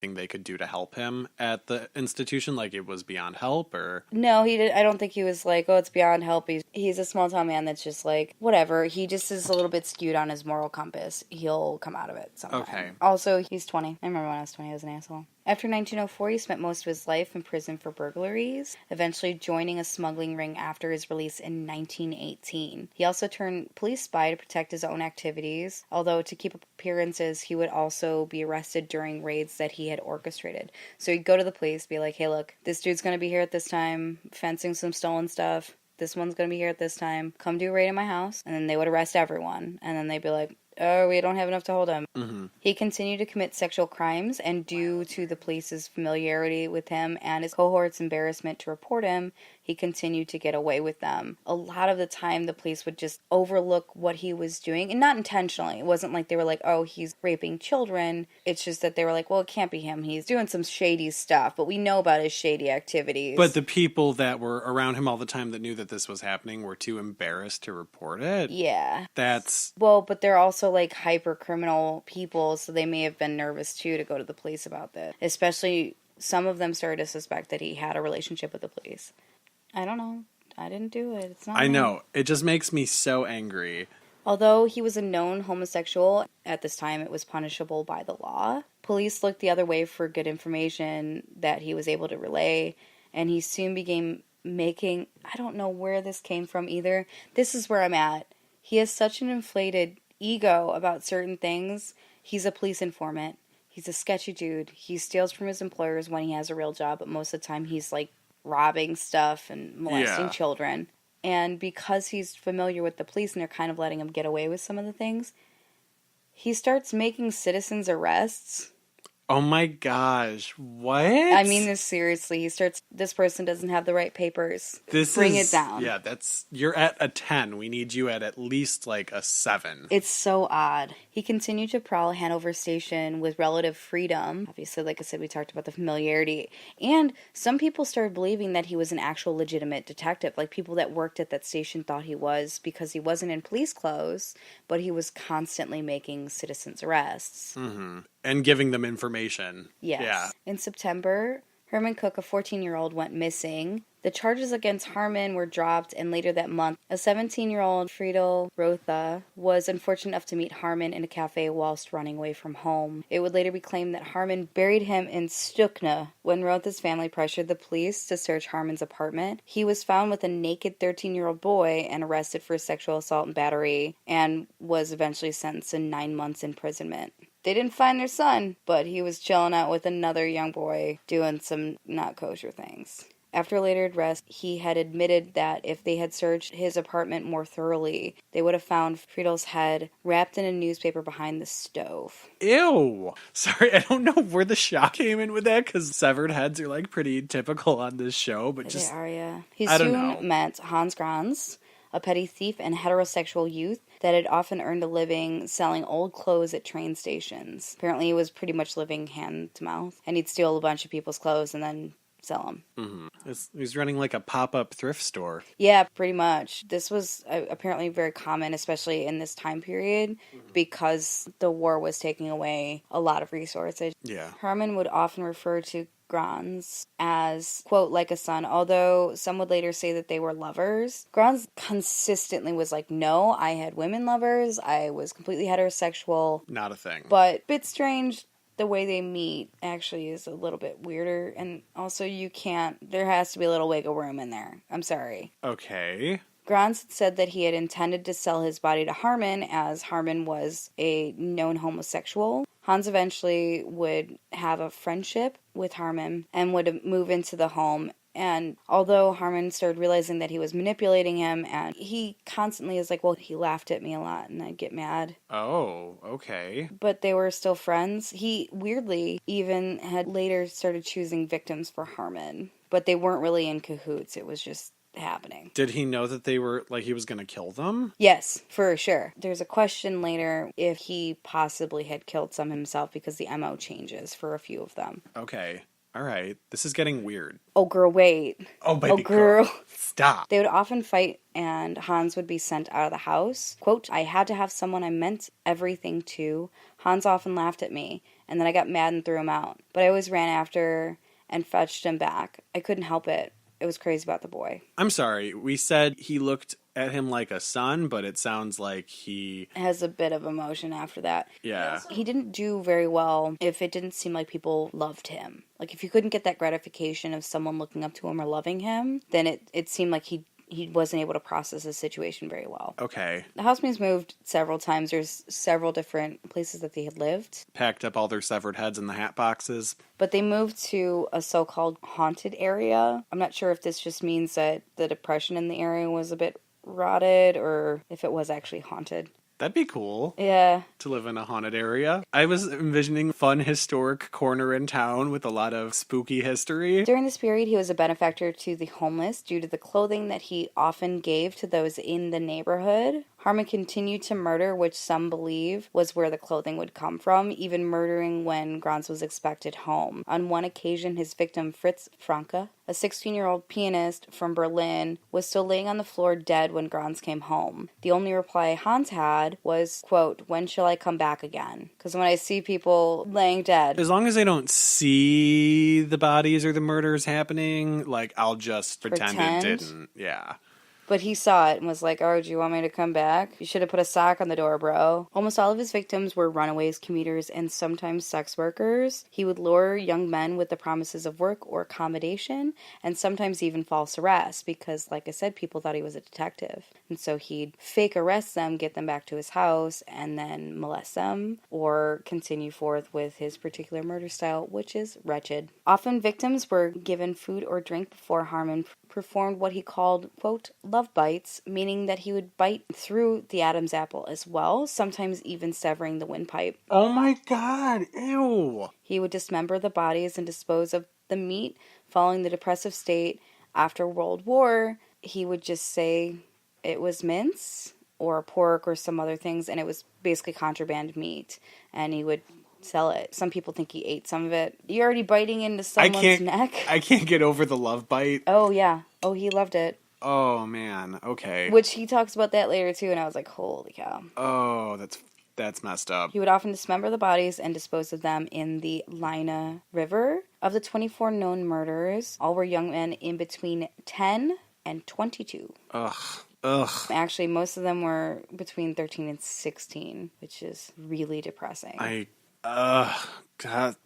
they could do to help him at the institution? Like it was beyond help, or? No, he did. I don't think he was like, oh, it's beyond help. He's a small town man that's just like, whatever. He just is a little bit skewed on his moral compass. He'll come out of it sometime. Okay. Also, he's 20. I remember when I was 20, I was an asshole. After 1904, he spent most of his life in prison for burglaries, eventually joining a smuggling ring after his release in 1918. He also turned police spy to protect his own activities, although to keep up appearances, he would also be arrested during raids that he had orchestrated. So he'd go to the police, be like, hey, look, this dude's going to be here at this time, fencing some stolen stuff. This one's going to be here at this time. Come do a raid in my house. And then they would arrest everyone. And then they'd be like, oh, we don't have enough to hold him. Mm-hmm. He continued to commit sexual crimes, and due to the police's familiarity with him and his cohort's embarrassment to report him, he continued to get away with them. A lot of the time, the police would just overlook what he was doing, and not intentionally. It wasn't like they were like, oh, he's raping children. It's just that they were like, well, it can't be him. He's doing some shady stuff, but we know about his shady activities. But the people that were around him all the time that knew that this was happening were too embarrassed to report it? Yeah. That's... Well, but they're also like hyper criminal people, so they may have been nervous too to go to the police about that. Especially some of them started to suspect that he had a relationship with the police. I don't know. I didn't do it. It's not I me. know. It just makes me so angry. Although he was a known homosexual, at this time it was punishable by the law. Police looked the other way for good information that he was able to relay, and he soon began making... I don't know where this came from either. This is where I'm at. He has such an inflated ego about certain things. He's a police informant. He's a sketchy dude. He steals from his employers when he has a real job, but most of the time he's like robbing stuff and molesting children. And because he's familiar with the police and they're kind of letting him get away with some of the things, he starts making citizens' arrests. Oh my gosh, what? I mean this seriously. This person doesn't have the right papers. Bring it down. Yeah, you're at a 10. We need you at least like a 7. It's so odd. He continued to prowl Hanover Station with relative freedom. Obviously, like I said, we talked about the familiarity. And some people started believing that he was an actual legitimate detective. Like people that worked at that station thought he was, because he wasn't in police clothes, but he was constantly making citizens' arrests. Mm-hmm. And giving them information. Yes. Yeah. In September, Herman Cook, a 14-year-old, went missing. The charges against Haarmann were dropped, and later that month, a 17-year-old Friedel Rotha was unfortunate enough to meet Haarmann in a cafe whilst running away from home. It would later be claimed that Haarmann buried him in Stukne. When Rotha's family pressured the police to search Haarmann's apartment, he was found with a naked 13-year-old boy and arrested for sexual assault and battery, and was eventually sentenced to 9 months imprisonment. They didn't find their son, but he was chilling out with another young boy doing some not kosher things. After later arrest, he had admitted that if they had searched his apartment more thoroughly, they would have found Friedel's head wrapped in a newspaper behind the stove. Ew! Sorry, I don't know where the shock came in with that, because severed heads are like pretty typical on this show, but just... They are, yeah. He I don't soon know. met Hans Grans, a petty thief and heterosexual youth that had often earned a living selling old clothes at train stations. Apparently he was pretty much living hand to mouth, and he'd steal a bunch of people's clothes and then sell them. Mm-hmm. He's running like a pop-up thrift store. Yeah, pretty much. This was apparently very common, especially in this time period, because the war was taking away a lot of resources. Yeah. Haarmann would often refer to Grans as, quote, like a son, although some would later say that they were lovers. Grans consistently was like, no, I had women lovers, I was completely heterosexual. Not a thing. But bit strange, the way they meet actually is a little bit weirder, and also there has to be a little wiggle room in there. I'm sorry. Okay. Grans said that he had intended to sell his body to Haarmann, as Haarmann was a known homosexual. Hans eventually would have a friendship with Haarmann and would move into the home. And although Haarmann started realizing that he was manipulating him, and he constantly is like, well, he laughed at me a lot, and I'd get mad. Oh, okay. But they were still friends. He, weirdly, even had later started choosing victims for Haarmann. But they weren't really in cahoots. It was just happening. Did he know that they were, like, he was going to kill them? Yes, for sure. There's a question later if he possibly had killed some himself, because the MO changes for a few of them. Okay. All right. This is getting weird. Oh, girl, wait. Oh, baby girl. Stop. They would often fight, and Hans would be sent out of the house. Quote, I had to have someone I meant everything to. Hans often laughed at me, and then I got mad and threw him out. But I always ran after and fetched him back. I couldn't help it. It was crazy about the boy. I'm sorry. We said he looked at him like a son, but it sounds like he has a bit of emotion after that. Yeah. He didn't do very well if it didn't seem like people loved him. Like, if you couldn't get that gratification of someone looking up to him or loving him, then it seemed like he wasn't able to process the situation very well. Okay. The housemates moved several times. There's several different places that they had lived. Packed up all their severed heads in the hat boxes. But they moved to a so-called haunted area. I'm not sure if this just means that the depression in the area was a bit rotted or if it was actually haunted. That'd be cool. Yeah. To live in a haunted area. I was envisioning fun historic corner in town with a lot of spooky history. During this period, he was a benefactor to the homeless due to the clothing that he often gave to those in the neighborhood. Haarmann continued to murder, which some believe was where the clothing would come from, even murdering when Grans was expected home. On one occasion, his victim, Fritz Franke, a 16-year-old pianist from Berlin, was still laying on the floor dead when Grans came home. The only reply Hans had was, quote, when shall I come back again? Because when I see people laying dead... As long as I don't see the bodies or the murders happening, like, I'll just pretend it didn't. Yeah. But he saw it and was like, oh, do you want me to come back? You should have put a sock on the door, bro. Almost all of his victims were runaways, commuters, and sometimes sex workers. He would lure young men with the promises of work or accommodation, and sometimes even false arrest, because, like I said, people thought he was a detective. And so he'd fake arrest them, get them back to his house, and then molest them, or continue forth with his particular murder style, which is wretched. Often victims were given food or drink before Haarmann performed what he called, quote, love bites, meaning that he would bite through the Adam's apple as well, sometimes even severing the windpipe. Oh my god, ew! He would dismember the bodies and dispose of the meat following the depressive state after World War. He would just say it was mince or pork or some other things, and it was basically contraband meat, and he would sell it. Some people think he ate some of it. You're already biting into someone's neck. I can't get over the love bite. Oh, yeah. Oh, he loved it. Oh, man. Okay. Which he talks about that later, too, and I was like, holy cow. Oh, that's messed up. He would often dismember the bodies and dispose of them in the Leine River. Of the 24 known murders, all were young men in between 10 and 22. Ugh. Actually, most of them were between 13 and 16, which is really depressing. God,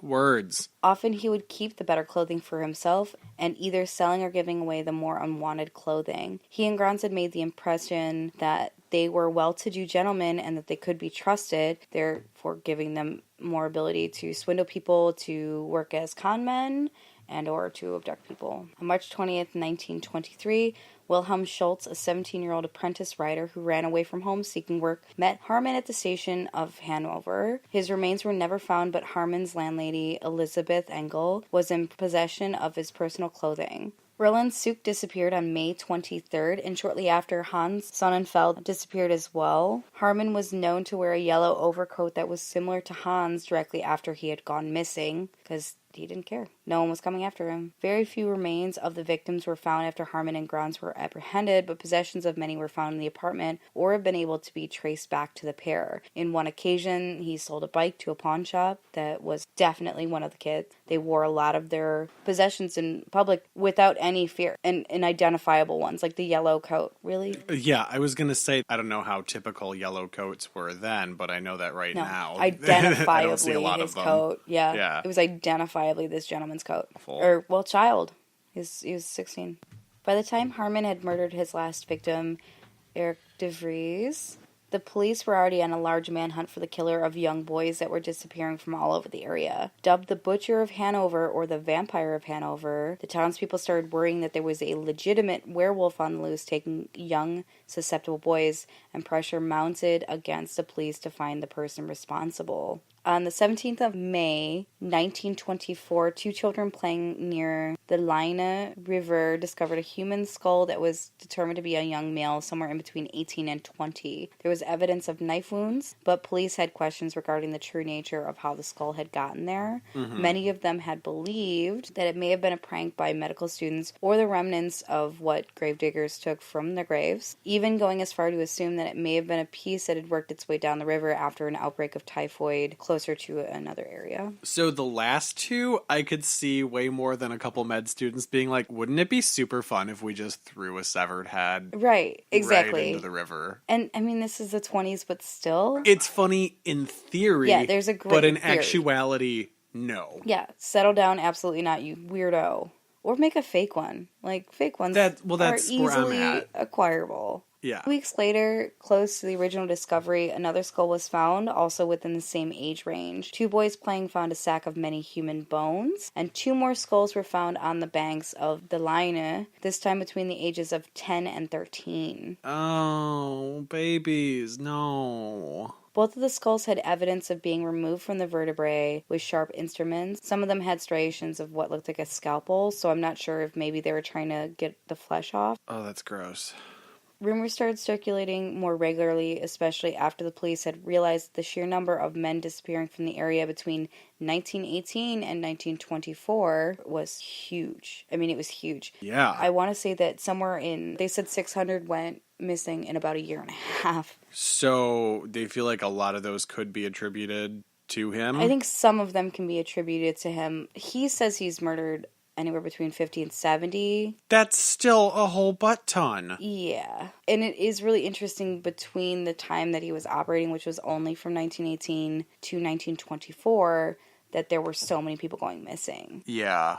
words. Often he would keep the better clothing for himself and either selling or giving away the more unwanted clothing. He and Grans had made the impression that they were well-to-do gentlemen and that they could be trusted, therefore giving them more ability to swindle people, to work as con men, and or to abduct people. On March 20th, 1923, Wilhelm Schultz, a 17-year-old apprentice writer who ran away from home seeking work, met Haarmann at the station of Hanover. His remains were never found, but Haarmann's landlady, Elisabeth Engel, was in possession of his personal clothing. Roland Suk disappeared on May 23rd, and shortly after, Hans Sonnenfeld disappeared as well. Haarmann was known to wear a yellow overcoat that was similar to Hans directly after he had gone missing, because he didn't care. No one was coming after him. Very few remains of the victims were found after Haarmann and Grans were apprehended, but possessions of many were found in the apartment or have been able to be traced back to the pair. In one occasion, he sold a bike to a pawn shop that was definitely one of the kids. They wore a lot of their possessions in public without any fear, and identifiable ones, like the yellow coat. Really? Yeah, I was going to say, I don't know how typical yellow coats were then, but I know that now. Identifiably I don't see a lot his of them. coat. Yeah. It was identifiably this gentleman's coat. Child. He was 16. By the time Haarmann had murdered his last victim, Eric de Vries, the police were already on a large manhunt for the killer of young boys that were disappearing from all over the area. Dubbed the Butcher of Hanover or the Vampire of Hanover, the townspeople started worrying that there was a legitimate werewolf on the loose taking young, susceptible boys, and pressure mounted against the police to find the person responsible. On the 17th of May, 1924, two children playing near the Leine River discovered a human skull that was determined to be a young male somewhere in between 18 and 20. There was evidence of knife wounds, but police had questions regarding the true nature of how the skull had gotten there. Many of them had believed that it may have been a prank by medical students or the remnants of what gravediggers took from the graves, even going as far to assume that it may have been a piece that had worked its way down the river after an outbreak of typhoid closer to another area. So the last two, I could see way more than a couple med students being like, wouldn't it be super fun if we just threw a severed head Right, exactly. right into the river? And, I mean, this is the 20s, but still. It's funny in theory, Yeah, there's a great but in theory. actuality, no. Yeah, settle down, absolutely not, you weirdo. Or make a fake one. Like, fake ones That's are where I'm easily at. acquirable. Yeah. Weeks later, close to the original discovery, another skull was found, also within the same age range. Two boys playing found a sack of many human bones, and two more skulls were found on the banks of the Leine, this time between the ages of 10 and 13. Oh, babies, no. Both of the skulls had evidence of being removed from the vertebrae with sharp instruments. Some of them had striations of what looked like a scalpel, so I'm not sure if maybe they were trying to get the flesh off. Oh, that's gross. Rumors started circulating more regularly, especially after the police had realized the sheer number of men disappearing from the area between 1918 and 1924 was huge. I mean, it was huge. Yeah. I want to say that they said 600 went missing in about a year and a half. So they feel like a lot of those could be attributed to him? I think some of them can be attributed to him. He says he's murdered anywhere between 50 and 70. That's still a whole butt ton. Yeah. And it is really interesting between the time that he was operating, which was only from 1918 to 1924, that there were so many people going missing. Yeah.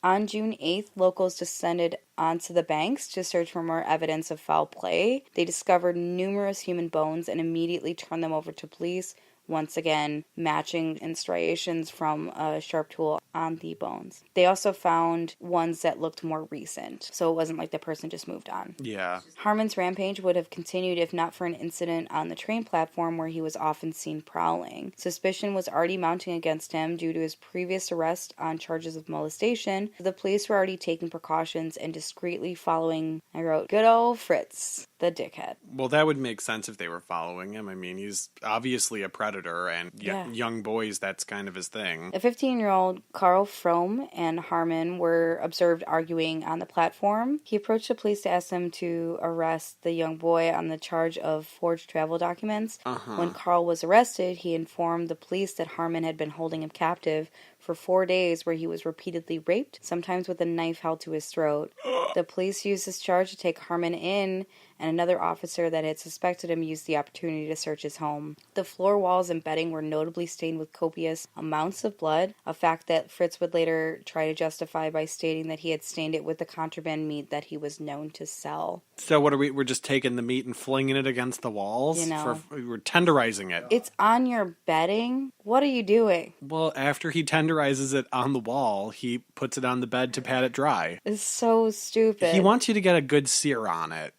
On June 8th, locals descended onto the banks to search for more evidence of foul play. They discovered numerous human bones and immediately turned them over to police, once again matching in striations from a sharp tool on the bones. They also found ones that looked more recent, so it wasn't like the person just moved on. Yeah. Harmon's rampage would have continued if not for an incident on the train platform where he was often seen prowling. Suspicion was already mounting against him due to his previous arrest on charges of molestation. The police were already taking precautions and discreetly following, I wrote, good old Fritz, the dickhead. Well, that would make sense if they were following him. I mean, he's obviously a predator, and young boys, that's kind of his thing. A 15-year-old Carl Fromm and Haarmann were observed arguing on the platform. He approached the police to ask them to arrest the young boy on the charge of forged travel documents. When Carl was arrested, he informed the police that Haarmann had been holding him captive for 4 days, where he was repeatedly raped, sometimes with a knife held to his throat. The police used this charge to take Haarmann in, and another officer that had suspected him used the opportunity to search his home. The floor walls and bedding were notably stained with copious amounts of blood, a fact that Fritz would later try to justify by stating that he had stained it with the contraband meat that he was known to sell. So what are we're just taking the meat and flinging it against the walls? You know. We're tenderizing it. It's on your bedding? What are you doing? Well, after he tenderizes it on the wall, he puts it on the bed to pat it dry. It's so stupid. He wants you to get a good sear on it.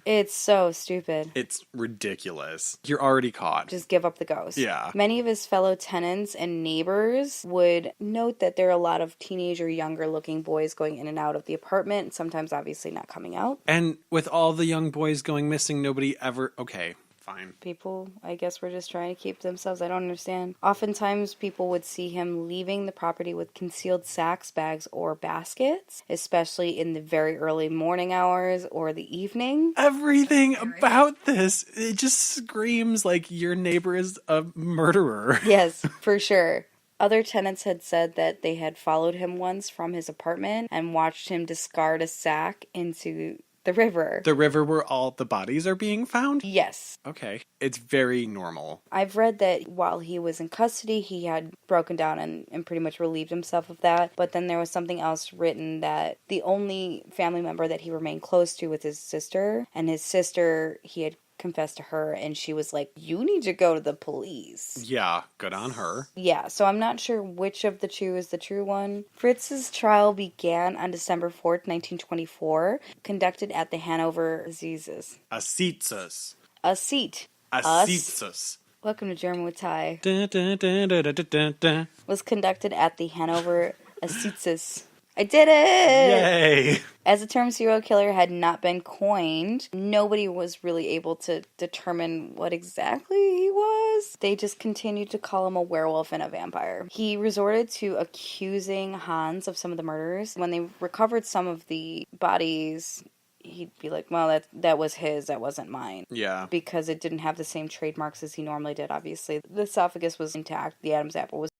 It's so stupid. It's ridiculous. You're already caught. Just give up the ghost. Yeah. Many of his fellow tenants and neighbors would note that there are a lot of teenage or younger looking boys going in and out of the apartment, sometimes obviously not coming out. And with all the young boys going missing, nobody ever... Okay, fine. People, I guess, were just trying to keep themselves. I don't understand. Oftentimes, people would see him leaving the property with concealed sacks, bags, or baskets, especially in the very early morning hours or the evening. Everything about this, it just screams like your neighbor is a murderer. Yes, for sure. Other tenants had said that they had followed him once from his apartment and watched him discard a sack into the river. The river where all the bodies are being found? Yes. Okay. It's very normal. I've read that while he was in custody, he had broken down and pretty much relieved himself of that. But then there was something else written that the only family member that he remained close to was his sister. And his sister, he had confessed to her, and she was like, you need to go to the police. Yeah, good on her. Yeah, so I'm not sure which of the two is the true one. Fritz's trial began on December 4th, 1924, conducted at the Hanover Assizes. Assizes. A seat. Assizes. Welcome to German with Ty. Dun, dun, dun, dun, dun, dun, dun. Was conducted at the Hanover Assizes. I did it! Yay! As the term serial killer had not been coined, nobody was really able to determine what exactly he was. They just continued to call him a werewolf and a vampire. He resorted to accusing Hans of some of the murders. When they recovered some of the bodies, he'd be like, well, that was his, that wasn't mine. Yeah. Because it didn't have the same trademarks as he normally did, obviously. The esophagus was intact, the Adam's apple was